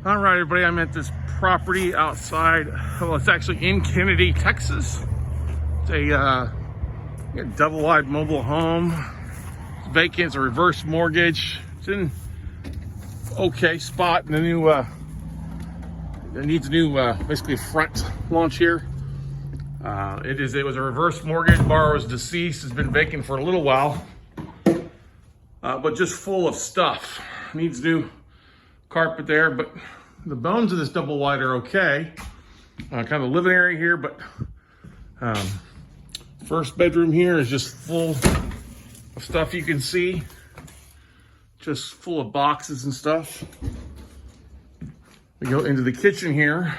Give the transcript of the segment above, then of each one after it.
All right, everybody, I'm at this property outside. Well, it's actually in Kenedy, Texas. It's a double-wide mobile home. It's vacant. It's a reverse mortgage. It's in okay spot in the new. It needs a new, basically front launch here. It was a reverse mortgage. Borrower was deceased. It's been vacant for a little while, but just full of stuff. Needs new carpet there, but the bones of this double wide are okay. Kind of a living area here, but first bedroom here is just full of stuff you can see, just full of boxes and stuff. We go into the kitchen here.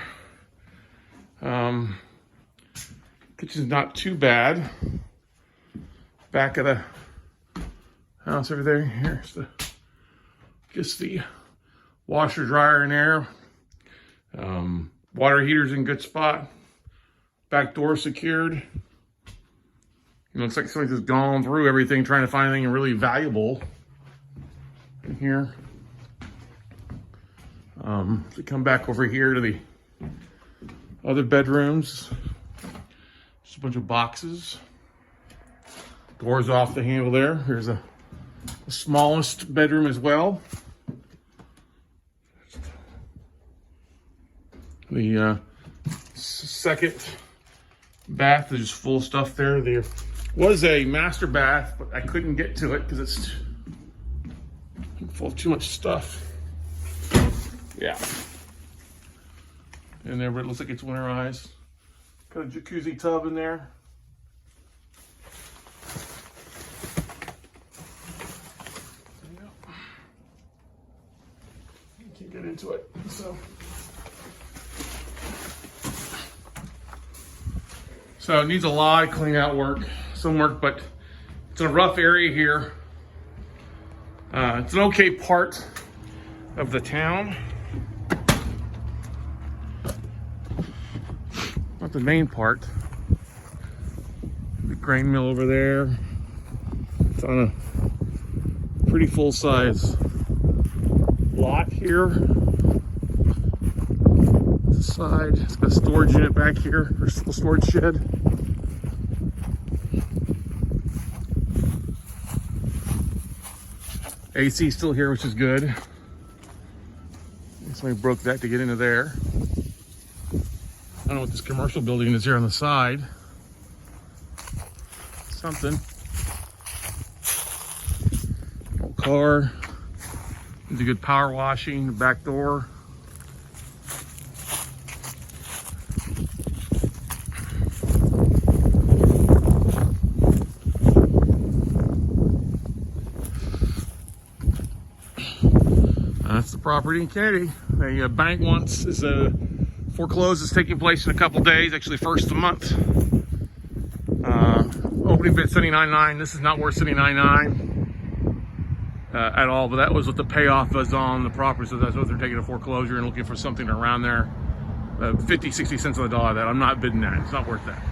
Kitchen's not too bad. Back of the house over there. Here's just the washer dryer in there. Water heater's in good spot. Back door secured. It looks like somebody's just gone through everything trying to find anything really valuable in here. So come back over here to the other bedrooms. Just a bunch of boxes. Doors off the handle there. Here's the smallest bedroom as well. The second bath is just full of stuff there. There was a master bath, but I couldn't get to it because it's full of too much stuff. Yeah. And there, but it looks like it's winterized. Got a jacuzzi tub in there. Can't get into it, So it needs a lot of clean out work, some work, but it's in a rough area here. It's an okay part of the town. Not the main part. The grain mill over there. It's on a pretty full size lot here. This side, it's got a storage unit back here, or a storage shed. AC still here, which is good. Somebody broke that to get into there. I don't know what this commercial building is here on the side. Something. Old car. Needs a good power washing. The back door. That's the property in Kenedy. A bank wants is a foreclosure is taking place in a couple days, actually first of the month. Opening bid $79.9. This is not worth $79.9 at all, but that was what the payoff was on the property. So that's what they're taking a foreclosure and looking for something around there. 50, 60 cents on the dollar. That I'm not bidding that. It's not worth that.